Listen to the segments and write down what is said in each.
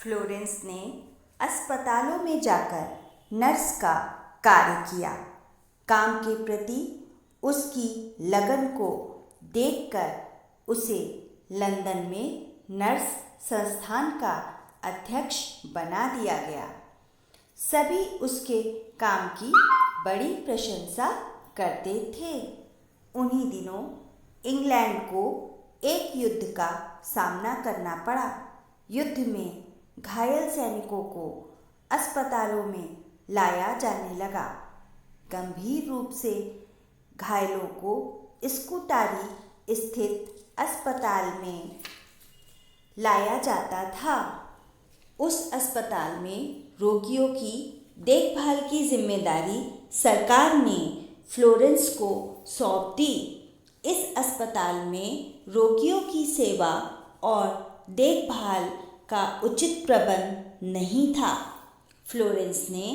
Florence ने अस्पतालों में जाकर नर्स का कार्य किया। काम के प्रति उसकी लगन को देखकर उसे लंदन में नर्स संस्थान का अध्यक्ष बना दिया गया। सभी उसके काम की बड़ी प्रशंसा करते थे। उन्हीं दिनों इंग्लैंड को एक युद्ध का सामना करना पड़ा। युद्ध में घायल सैनिकों को अस्पतालों में लाया जाने लगा। गंभीर रूप से घायलों को स्कूटारी स्थित अस्पताल में लाया जाता था। उस अस्पताल में रोगियों की देखभाल की जिम्मेदारी सरकार ने फ्लोरेंस को सौंप दी। इस अस्पताल में रोगियों की सेवा और देखभाल का उचित प्रबंध नहीं था। फ्लोरेंस ने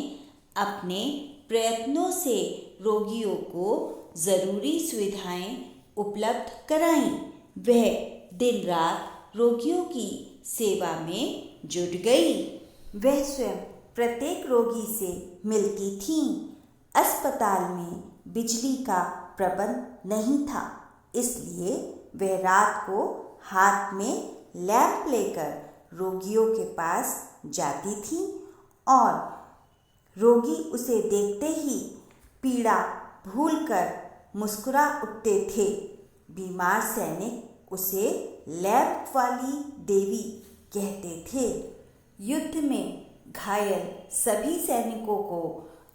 अपने प्रयत्नों से रोगियों को ज़रूरी सुविधाएं उपलब्ध कराईं। वह दिन रात रोगियों की सेवा में जुट गई। वह स्वयं प्रत्येक रोगी से मिलती थीं। अस्पताल में बिजली का प्रबंध नहीं था, इसलिए वह रात को हाथ में लैंप लेकर रोगियों के पास जाती थी और रोगी उसे देखते ही पीड़ा भूलकर मुस्कुरा उठते थे। बीमार सैनिक उसे लैंप वाली देवी कहते थे। युद्ध में घायल सभी सैनिकों को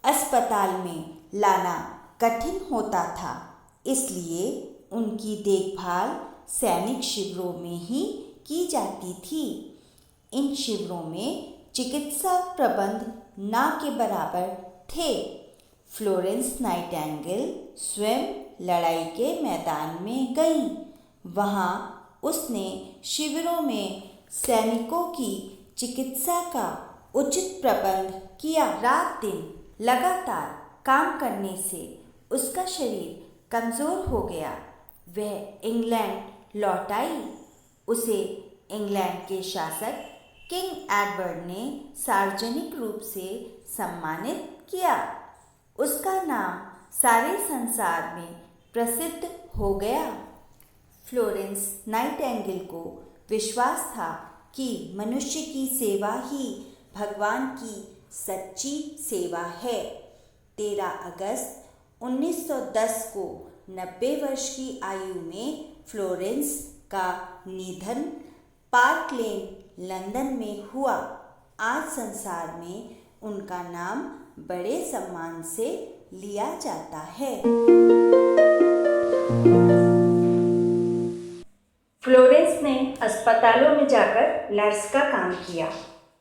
अस्पताल में लाना कठिन होता था, इसलिए उनकी देखभाल सैनिक शिविरों में ही की जाती थी। इन शिविरों में चिकित्सा प्रबंध ना के बराबर थे। फ्लोरेंस नाइटिंगेल स्वयं लड़ाई के मैदान में गईं। वहाँ उसने शिविरों में सैनिकों की चिकित्सा का उचित प्रबंध किया। रात दिन लगातार काम करने से उसका शरीर कमज़ोर हो गया। वह इंग्लैंड लौट आई। उसे इंग्लैंड के शासक किंग एडवर्ड ने सार्वजनिक रूप से सम्मानित किया। उसका नाम सारे संसार में प्रसिद्ध हो गया। फ्लोरेंस नाइटिंगेल को विश्वास था कि मनुष्य की सेवा ही भगवान की सच्ची सेवा है। 13 अगस्त 1910 को 90 वर्ष की आयु में फ्लोरेंस का निधन पार्क लेन लंदन में हुआ। आज संसार में उनका नाम बड़े सम्मान से लिया जाता है। फ्लोरेंस ने अस्पतालों में जाकर नर्स का काम किया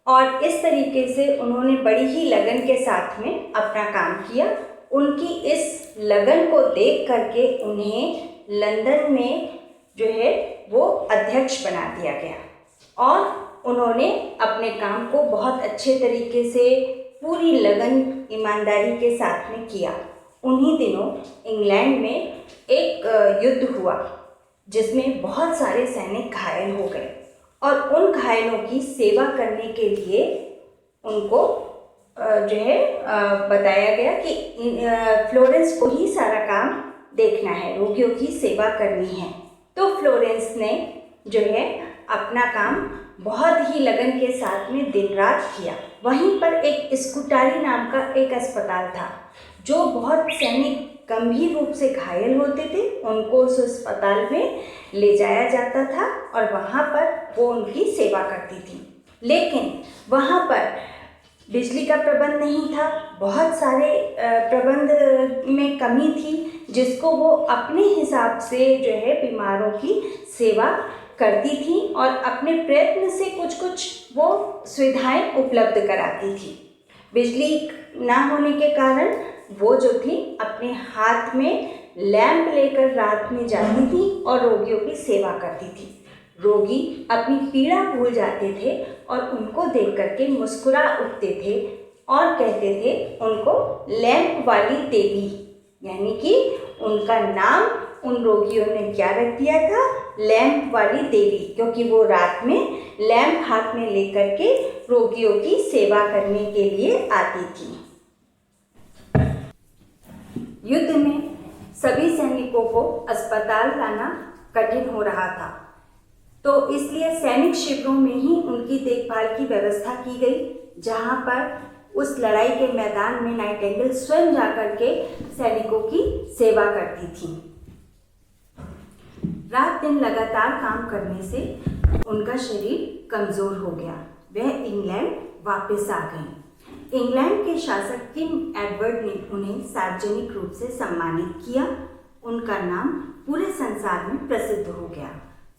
और इस तरीके से उन्होंने बड़ी ही लगन के साथ में अपना काम किया। उनकी इस लगन को देख करके उन्हें लंदन में जो है वो अध्यक्ष बना दिया गया और उन्होंने अपने काम को बहुत अच्छे तरीके से पूरी लगन ईमानदारी के साथ में किया। उन्हीं दिनों इंग्लैंड में एक युद्ध हुआ जिसमें बहुत सारे सैनिक घायल हो गए और उन घायलों की सेवा करने के लिए उनको जो है बताया गया कि फ्लोरेंस को ही सारा काम देखना है, रोगियों की सेवा करनी है। तो फ्लोरेंस ने जो है अपना काम बहुत ही लगन के साथ में दिन रात किया। वहीं पर एक स्कूटारी नाम का एक अस्पताल था, जो बहुत सैनिक गंभीर रूप से घायल होते थे, उनको उस अस्पताल में ले जाया जाता था और वहाँ पर वो उनकी सेवा करती थी। लेकिन वहाँ पर बिजली का प्रबंध नहीं था, बहुत सारे प्रबंध में कमी थी, जिसको वो अपने हिसाब से जो है बीमारों की सेवा करती थी और अपने प्रयत्न से कुछ कुछ वो सुविधाएं उपलब्ध कराती थी। बिजली ना होने के कारण वो जो थी अपने हाथ में लैंप लेकर रात में जाती थी और रोगियों की सेवा करती थी। रोगी अपनी पीड़ा भूल जाते थे और उनको देख करके मुस्कुरा उठते थे और कहते थे उनको लैंप वाली देवी, यानी कि उनका नाम उन रोगियों ने क्या रख दिया था? लैंप वाली देवी, क्योंकि वो रात में लैंप हाथ में लेकर के रोगियों की सेवा करने के लिए आती थी। युद्ध में सभी सैनिकों को अस्पताल लाना कठिन हो रहा था, तो इसलिए सैनिक शिविरों में ही उनकी देखभाल की व्यवस्था की गई, जहां पर उस लड़ाई के मैदान में नाइटिंगेल स्वयं जाकर के सैनिकों की सेवा करती थी। रात दिन लगातार काम करने से उनका शरीर कमजोर हो गया। वह इंग्लैंड वापस आ गईं। इंग्लैंड के शासक किंग एडवर्ड ने उन्हें सार्वजनिक रूप से सम्मानित किया। उनका नाम पूरे संसार में प्रसिद्ध हो गया।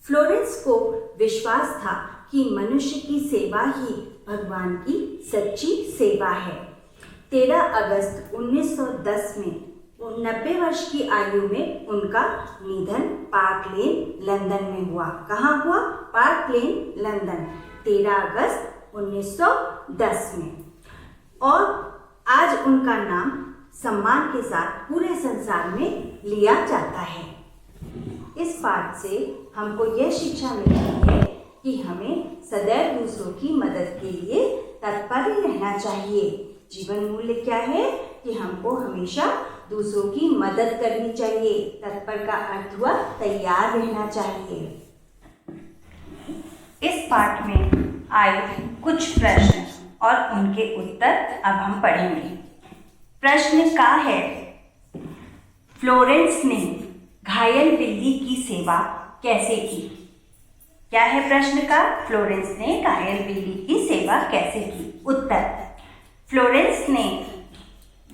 फ्लोरेंस को विश्वास था कि मनुष्य की सेवा ही भगवान की सच्ची सेवा है। 13 अगस्त 1910 में 90 वर्ष की आयु में उनका निधन पार्क लेन, लंदन में हुआ। कहाँ हुआ? पार्क लेन, लंदन, 13 अगस्त 1910 में। और आज उनका नाम सम्मान के साथ पूरे संसार में लिया जाता है। इस पाठ से हमको यह शिक्षा मिलती है कि हमें सदैव दूसरों की मदद के लिए तत्पर रहना चाहिए। जीवन मूल्य क्या है? कि हमको हमेशा दूसरों की मदद करनी चाहिए। तत्पर का अर्थ हुआ तैयार रहना चाहिए। इस पाठ में आए कुछ प्रश्न और उनके उत्तर अब हम पढ़ेंगे। प्रश्न का है, फ्लोरेंस ने घायल बिल्ली की सेवा कैसे की? क्या है प्रश्न का? फ्लोरेंस ने घायल बिल्ली की सेवा कैसे की? उत्तर, फ्लोरेंस ने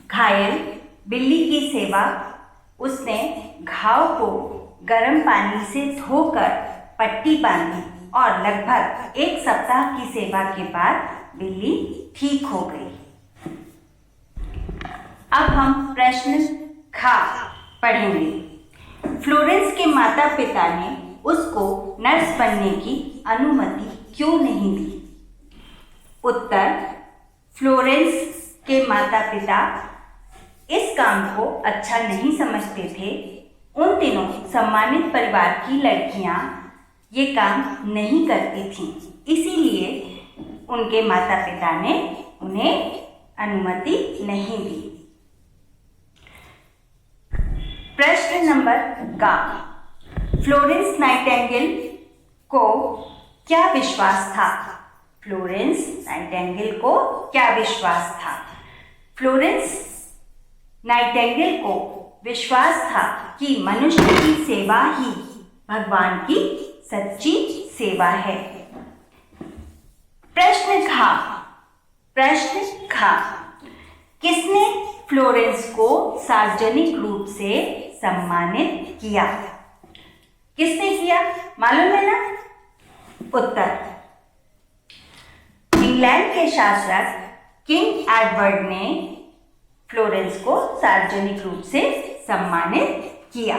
घायल बिल्ली की सेवा, उसने घाव को गर्म पानी से धोकर पट्टी बांधी और लगभग 1 सप्ताह की सेवा के बाद बिल्ली ठीक हो गई। अब हम प्रश्न खा पढ़ेंगे। फ्लोरेंस के माता पिता ने उसको नर्स बनने की अनुमति क्यों नहीं दी? उत्तर, फ्लोरेंस के माता पिता इस काम को अच्छा नहीं समझते थे। उन दिनों सम्मानित परिवार की लड़कियां ये काम नहीं करती थीं, इसीलिए उनके माता पिता ने उन्हें अनुमति नहीं दी। प्रश्न नंबर का, फ्लोरेंस नाइटिंगेल को क्या विश्वास था? फ्लोरेंस नाइटिंगेल को क्या विश्वास था? फ्लोरेंस नाइटिंगेल को विश्वास था कि मनुष्य की सेवा ही भगवान की सच्ची सेवा है। प्रश्न खा, प्रश्न खा, किसने फ्लोरेंस को सार्वजनिक रूप से सम्मानित किया? किसने किया? मालूम है ना? उत्तर, इंग्लैंड के शासक किंग एडवर्ड ने फ्लोरेंस को सार्वजनिक रूप से सम्मानित किया।